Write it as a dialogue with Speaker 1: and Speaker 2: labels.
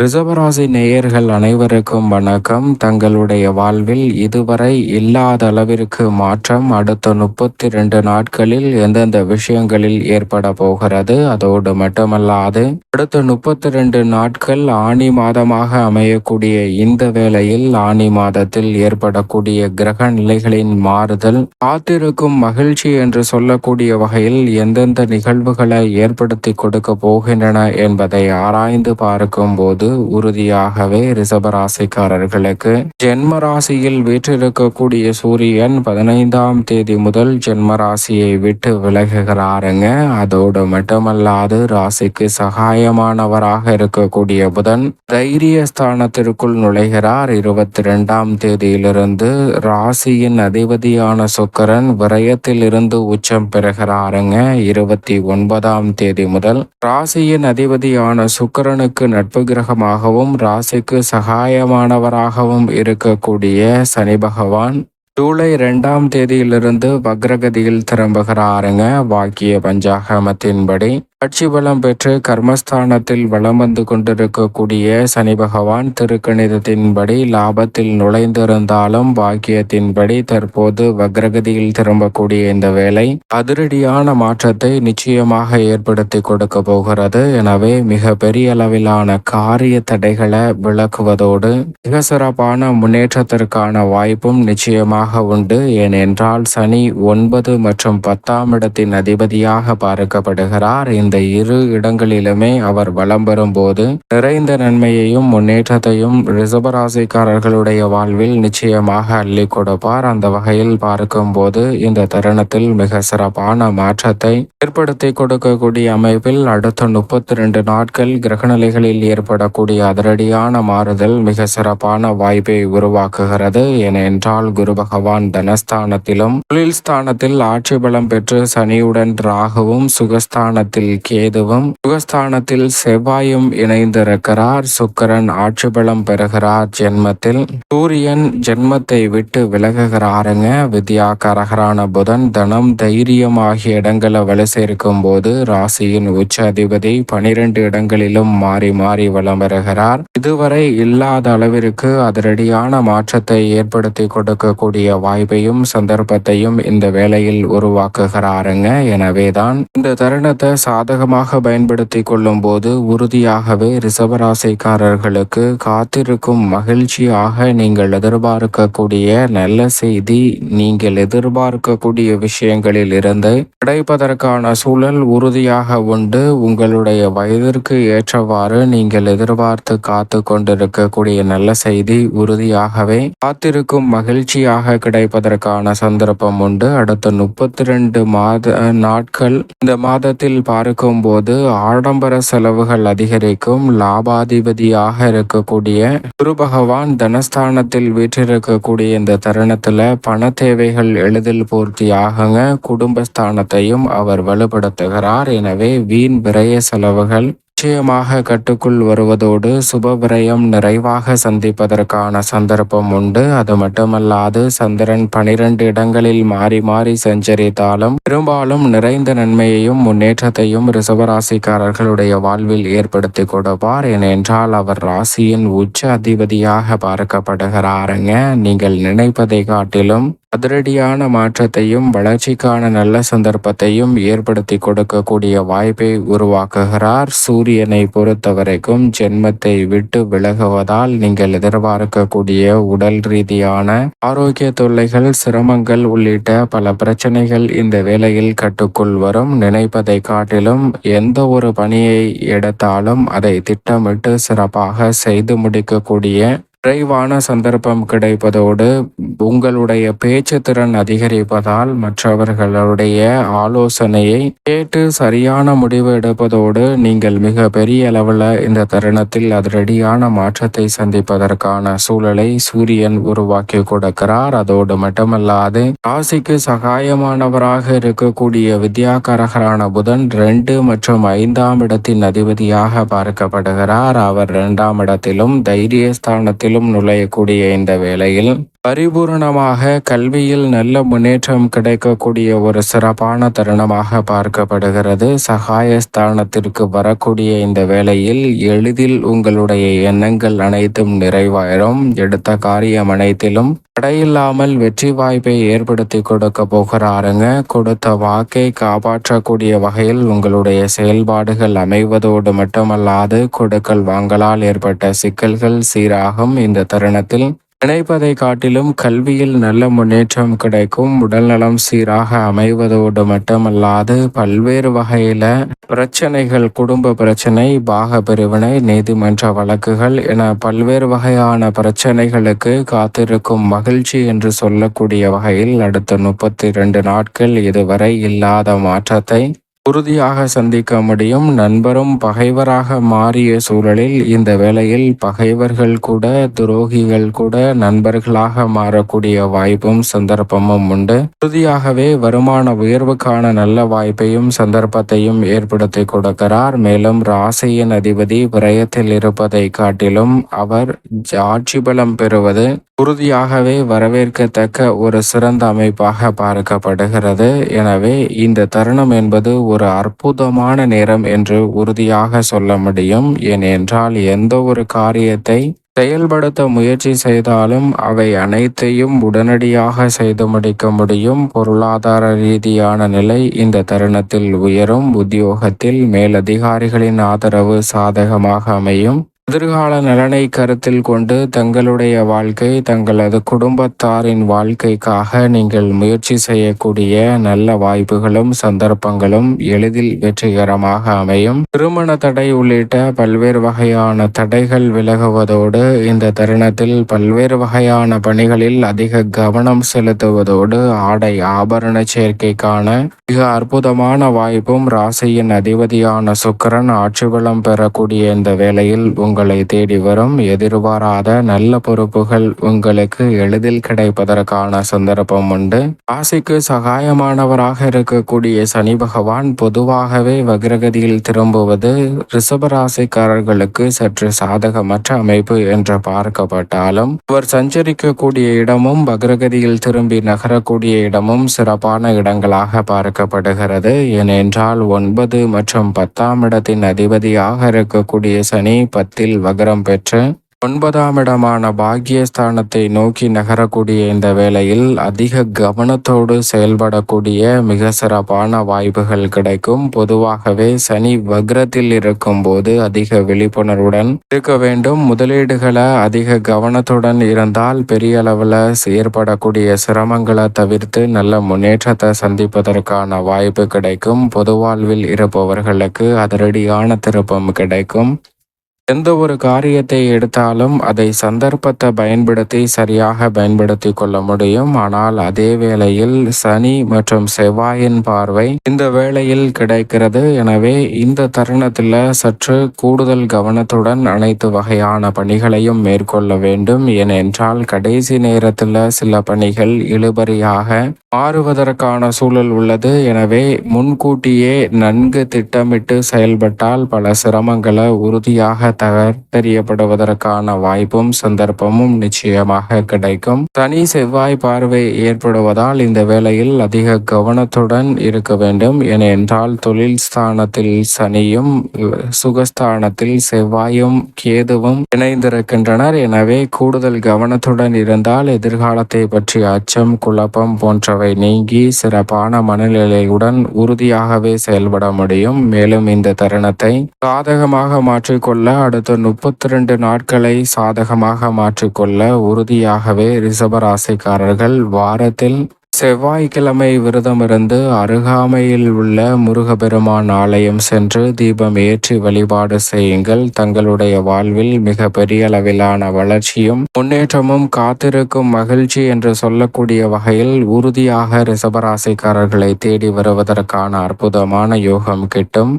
Speaker 1: ரிஷபராசி நேயர்கள் அனைவருக்கும் வணக்கம். தங்களுடைய வாழ்வில் இதுவரை இல்லாத அளவிற்கு மாற்றம் அடுத்த 32 நாட்களில் எந்தெந்த விஷயங்களில் ஏற்பட போகிறது, அதோடு மட்டுமல்லாது அடுத்த 32 நாட்கள் ஆனி மாதமாக அமையக்கூடிய இந்த வேளையில் ஆனி மாதத்தில் ஏற்படக்கூடிய கிரக நிலைகளின் மாறுதல் காத்திருக்கும் மகிழ்ச்சி என்று சொல்லக்கூடிய வகையில் எந்தெந்த நிகழ்வுகளை ஏற்படுத்தி கொடுக்க போகின்றன என்பதை ஆராய்ந்து பார்க்கும் போது உறுதியாகவே ரிஷபராசிக்காரர்களுக்கு ஜென்ம ராசியில் வீற்றிருக்கக்கூடிய சூரியன் 15ஆம் தேதி முதல் ஜென்ம ராசியை விட்டு விலகுகிறாருங்க. அதோடு மட்டுமல்லாது ராசிக்கு சகாயமானவராக இருக்கக்கூடிய புதன் தைரிய ஸ்தானத்திற்குள் நுழைகிறார். 22ஆம் தேதியிலிருந்து ராசியின் அதிபதியான சுக்கிரன் விரயத்தில் இருந்து உச்சம் பெறுகிறாருங்க. 29ஆம் தேதி முதல் ராசியின் அதிபதியான சுக்கிரனுக்கு நட்பு கிரகமாகவும் ராசிக்கு சகாயமானவராகவும் இருக்கக்கூடிய சனி பகவான் ஜூலை 2ஆம் தேதியிலிருந்து வக்ரகதியில் திரும்புகிறாருங்க. வாக்கிய பஞ்சாகமத்தின்படி ஆட்சி பலம் பெற்று கர்மஸ்தானத்தில் வலம் வந்து கொண்டிருக்கக்கூடிய சனி பகவான் திருக்கணிதத்தின்படி லாபத்தில் நுழைந்திருந்தாலும் பாக்கியத்தின்படி தற்போது வக்ரகதியில் திரும்பக்கூடிய இந்த வேலை அதிரடியான மாற்றத்தை நிச்சயமாக ஏற்படுத்தி கொடுக்க போகிறது. எனவே மிக பெரிய அளவிலான காரிய தடைகளை விளக்குவதோடு மிக சிறப்பான முன்னேற்றத்திற்கான வாய்ப்பும் நிச்சயமாக உண்டு. ஏனென்றால் சனி 9 மற்றும் 10ஆம் இடத்தின் அதிபதியாக பார்க்கப்படுகிறார். இந்த இரு இடங்களிலுமே அவர் வலம் பெறும்போது நிறைந்த நன்மையையும் முன்னேற்றத்தையும் ரிஷபராசிக்காரர்களுடைய வாழ்வில் நிச்சயமாக அள்ளி கொடுப்பார். அந்த வகையில் பார்க்கும்போது இந்த தருணத்தில் மிக சிறப்பான மாற்றத்தை ஏற்படுத்தி கொடுக்கக்கூடிய அமைப்பில் அடுத்த 32 நாட்கள் கிரகநிலைகளில் ஏற்படக்கூடிய அதிரடியான மாறுதல் மிக சிறப்பான வாய்ப்பை உருவாக்குகிறது. ஏனென்றால் குரு பகவான் தனஸ்தானத்திலும் தொழில் ஸ்தானத்தில் ஆட்சி பலம் பெற்று சனியுடன் ராகுவும் சுகஸ்தானத்தில் கேதுவும் சுகஸ்தானத்தில் செவ்வாயும் இணைந்திருக்கிறார். சுக்கிரன் ஆட்சி பலம் பெறுகிறார். ஜென்மத்தில் சூரியன் ஜென்மத்தை விட்டு விலகுகிறாருங்க. வித்யாகாரகரான புதன் தனம் தைரியம் ஆகிய இடங்களை வலு சேர்க்கும் போது ராசியின் உச்ச அதிபதி 12 இடங்களிலும் மாறி மாறி வலம் வருகிறார். இதுவரை இல்லாத அளவிற்கு அதிரடியான மாற்றத்தை ஏற்படுத்தி கொடுக்கக்கூடிய வாய்ப்பையும் சந்தர்ப்பத்தையும் இந்த வேளையில் உருவாக்குகிறாருங்க. எனவேதான் இந்த தருணத்தை சாதகமாக பயன்படுத்தி கொள்ளும் போது உறுதியாகவே ரிஷபராசிக்காரர்களுக்கு காத்திருக்கும் மகிழ்ச்சியாக நீங்கள் எதிர்பார்க்கக்கூடிய நல்ல செய்தி, நீங்கள் எதிர்பார்க்கக்கூடிய விஷயங்களில் இருந்து கிடைப்பதற்கான சூழல் உறுதியாக உண்டு. உங்களுடைய வயதிற்கு ஏற்றவாறு நீங்கள் எதிர்பார்த்து காத்து கொண்டிருக்கக்கூடிய நல்ல செய்தி உறுதியாகவே காத்திருக்கும் மகிழ்ச்சியாக கிடைப்பதற்கான சந்தர்ப்பம் உண்டு. அடுத்த 32 நாட்கள் இந்த மாதத்தில் பார்க்கும்போது ஆடம்பர செலவுகள் அதிகரிக்கும். லாபாதிபதியாக இருக்கக்கூடிய குரு பகவான் தனஸ்தானத்தில் வீற்றிருக்கக்கூடிய இந்த தருணத்துல பண தேவைகள் எளிதில் பூர்த்தியாகுங்க. குடும்பஸ்தானத்தையும் அவர் வலுப்படுத்துகிறார். எனவே வீண் விரய செலவுகள் நிச்சயமாக கட்டுக்குள் வருவதோடு சுப விரயம் நிறைவாக சந்திப்பதற்கான சந்தர்ப்பம் உண்டு. அது மட்டுமல்லாது சந்திரன் 12 இடங்களில் மாறி மாறி சஞ்சரித்தாலும் பெரும்பாலும் நிறைந்த நன்மையையும் முன்னேற்றத்தையும் ரிஷபராசிக்காரர்களுடைய வாழ்வில் ஏற்படுத்தி கொடுப்பார். ஏனென்றால் அவர் ராசியின் உச்ச அதிபதியாக பார்க்கப்படுகிறாருங்க. நீங்கள் நினைப்பதை காட்டிலும் அதிரடியான மாற்றத்தையும் வளர்ச்சிக்கான நல்ல சந்தர்ப்பத்தையும் ஏற்படுத்தி கொடுக்கக்கூடிய வாய்ப்பை உருவாக்குகிறார். சூரியனை பொறுத்தவரைக்கும் ஜென்மத்தை விட்டு விலகுவதால் நீங்கள் எதிர்பார்க்கக்கூடிய உடல் ரீதியான ஆரோக்கிய தொல்லைகள், சிரமங்கள் உள்ளிட்ட பல பிரச்சனைகள் இந்த வேளையில் கட்டுக்குள் வரும். நினைப்பதை காட்டிலும் எந்த ஒரு பணியை எடுத்தாலும் அதை திட்டமிட்டு சிறப்பாக செய்து முடிக்கக்கூடிய விரைவான சந்தர்ப்பம் கிடைப்பதோடு உங்களுடைய பேச்சு திறன் அதிகரிப்பதால் மற்றவர்களுடைய ஆலோசனையை கேட்டு சரியான முடிவு எடுப்பதோடு நீங்கள் மிக பெரிய அளவில் இந்த தருணத்தில் அதிரடியான மாற்றத்தை சந்திப்பதற்கான சூழலை சூரியன் உருவாக்கி கொடுக்கிறார். அதோடு மட்டுமல்லாது ராசிக்கு சகாயமானவராக இருக்கக்கூடிய வித்யாகாரகரான புதன் 2 மற்றும் 5ஆம் இடத்தின் அதிபதியாக பார்க்கப்படுகிறார். அவர் 2ஆம் இடத்திலும் தைரியஸ்தானத்தில் நுழையக்கூடிய இந்த வேளையில் பரிபூரணமாக கல்வியில் நல்ல முன்னேற்றம் கிடைக்கக்கூடிய ஒரு சிறப்பான தருணமாக பார்க்கப்படுகிறது. சகாயஸ்தானத்திற்கு வரக்கூடிய இந்த வேளையில் எளிதில் உங்களுடைய எண்ணங்கள் அனைத்தும் நிறைவேறும். எடுத்த காரியம் அனைத்திலும் தடையில்லாமல் வெற்றி வாய்ப்பை ஏற்படுத்தி கொடுக்க போகிறாருங்க. கொடுத்த வாக்கை காப்பாற்றக்கூடிய வகையில் உங்களுடைய செயல்பாடுகள் அமைவதோடு மட்டுமல்லாது கொடுக்கல் வாங்கலால் ஏற்பட்ட சிக்கல்கள் சீராகும். இந்த தருணத்தில் நினைப்பதை காட்டிலும் கல்வியில் நல்ல முன்னேற்றம் கிடைக்கும். உடல்நலம் சீராக அமைவதோடு மட்டுமல்லாது பல்வேறு வகையில பிரச்சனைகள், குடும்ப பிரச்சனை, பாக பிரிவினை, நீதிமன்ற வழக்குகள் என பல்வேறு வகையான பிரச்சனைகளுக்கு காத்திருக்கும் மகிழ்ச்சி என்று சொல்லக்கூடிய வகையில் அடுத்த 32 நாட்கள் இதுவரை இல்லாத மாற்றத்தை உறுதியாக சந்திக்க முடியும். நண்பரும் பகைவராக மாறிய சூழலில் இந்த வேளையில் பகைவர்கள் கூட, துரோகிகள் கூட நண்பர்களாக மாறக்கூடிய வாய்ப்பும் சந்தர்ப்பமும் உண்டு. உறுதியாகவே வருமான உயர்வுக்கான நல்ல வாய்ப்பையும் சந்தர்ப்பத்தையும் ஏற்படுத்தி கொடுக்கிறார். மேலும் ராசியின் அதிபதி விரயத்தில் இருப்பதை காட்டிலும் அவர் ஆட்சி பலம் பெறுவது உறுதியாகவே வரவேற்கத்தக்க ஒரு சிறந்த அமைப்பாக பார்க்கப்படுகிறது. எனவே இந்த தருணம் என்பது ஒரு அற்புதமான நேரம் என்று உறுதியாக சொல்ல முடியும். ஏனென்றால் எந்த ஒரு காரியத்தை செயல்படுத்த முயற்சி செய்தாலும் அவை அனைத்தையும் உடனடியாக செய்து முடிக்க முடியும். பொருளாதார ரீதியான நிலை இந்த தருணத்தில் உயரும். உத்தியோகத்தில் மேலதிகாரிகளின் ஆதரவு சாதகமாக அமையும். எதிர்கால நலனை கருத்தில் கொண்டு தங்களுடைய வாழ்க்கை, தங்களது குடும்பத்தாரின் வாழ்க்கைக்காக நீங்கள் முயற்சி செய்யக்கூடிய நல்ல வாய்ப்புகளும் சந்தர்ப்பங்களும் எளிதில் வெற்றிகரமாக அமையும். திருமண தடை உள்ளிட்ட பல்வேறு வகையான தடைகள் விலகுவதோடு இந்த தருணத்தில் பல்வேறு வகையான பணிகளில் அதிக கவனம் செலுத்துவதோடு ஆடை ஆபரண சேர்க்கைக்கான மிக அற்புதமான வாய்ப்பும் ராசியின் அதிபதியான சுக்கிரன் ஆட்சி பலம் பெறக்கூடிய இந்த வேளையில் உங்களை தேடி வரும். எதிர்பாராத நல்ல பொறுப்புகள் உங்களுக்கு எளிதில் கிடைப்பதற்கான சந்தர்ப்பம் உண்டு. ராசிக்கு சகாயமானவராக இருக்கக்கூடிய சனி பகவான் பொதுவாகவே வக்ரகதியில் திரும்புவது ரிஷபராசிக்காரர்களுக்கு சற்று சாதகமற்ற அமைப்பு என்று பார்க்கப்பட்டாலும் அவர் சஞ்சரிக்கக்கூடிய இடமும் வக்ரகதியில் திரும்பி நகரக்கூடிய இடமும் சிறப்பான இடங்களாக பார்க்கப்படுகிறது. ஏனென்றால் 9 மற்றும் 10ஆம் இடத்தின் அதிபதியாக இருக்கக்கூடிய சனி 10 வக்ரம் பெற்று 9ஆம் இடமான பாக்கியஸ்தானத்தை நோக்கி நகரக்கூடிய இந்த வேளையில் அதிக கவனத்தோடு செயல்படக்கூடிய மிக சிறப்பான வாய்ப்புகள் கிடைக்கும். பொதுவாகவே சனி வக்ரத்தில் இருக்கும் போது அதிக விழிப்புணர்வுடன் இருக்க வேண்டும். முதலீடுகளை அதிக கவனத்துடன் இருந்தால் பெரிய அளவில் ஏற்படக்கூடிய சிரமங்களை தவிர்த்து நல்ல முன்னேற்றத்தை சந்திப்பதற்கான வாய்ப்பு கிடைக்கும். பொது வாழ்வில் இருப்பவர்களுக்கு அதிரடியான திருப்பம் கிடைக்கும். எந்த ஒரு காரியத்தை எடுத்தாலும் அதை சந்தர்ப்பத்தை பயன்படுத்தி சரியாக பயன்படுத்தி கொள்ள முடியும். ஆனால் அதே வேளையில் சனி மற்றும் செவ்வாயின் பார்வை இந்த வேளையில் கிடைக்கிறது. எனவே இந்த தருணத்தில் சற்று கூடுதல் கவனத்துடன் அனைத்து வகையான பணிகளையும் மேற்கொள்ள வேண்டும். ஏனென்றால் கடைசி நேரத்தில் சில பணிகள் இழுபறியாக மாறுவதற்கான சூழல் உள்ளது. எனவே முன்கூட்டியே நன்கு திட்டமிட்டு செயல்பட்டால் பல சிரமங்களை உறுதியாக தெரியப்படுவதற்கான வாய்ப்பும் சந்தர்ப்பமும் நிச்சயமாக கிடைக்கும். சனி செவ்வாய் பார்வை ஏற்படுவதால் இந்த வேளையில் அதிக கவனத்துடன் இருக்க வேண்டும். ஏனென்றால் தொழில் ஸ்தானத்தில் சனியும் சுகஸ்தானத்தில் செவ்வாயும் கேதுவும் இணைந்திருக்கின்றனர். எனவே கூடுதல் கவனத்துடன் இருந்தால் எதிர்காலத்தை பற்றிய அச்சம், குழப்பம் போன்றவை நீங்கி சிறப்பான மனநிலையுடன் உறுதியாகவே செயல்பட முடியும். மேலும் இந்த தருணத்தை சாதகமாக மாற்றிக்கொள்ள அடுத்த 32 நாட்களை சாதகமாக மாற்றிக்கொள்ள உறுதியாகவே ரிஷபராசிக்காரர்கள் வாரத்தில் செவ்வாய்க்கிழமை விரதமிருந்து அருகாமையில் உள்ள முருகப்பெருமான் ஆலயம் சென்று தீபம் ஏற்றி வழிபாடு செய்யுங்கள். தங்களுடைய வாழ்வில் மிக பெரிய அளவிலான வளர்ச்சியும் முன்னேற்றமும் காத்திருக்கும் மகிழ்ச்சி என்று சொல்லக்கூடிய வகையில் உறுதியாக ரிஷபராசிக்காரர்களை தேடி வருவதற்கான அற்புதமான யோகம் கிட்டும்.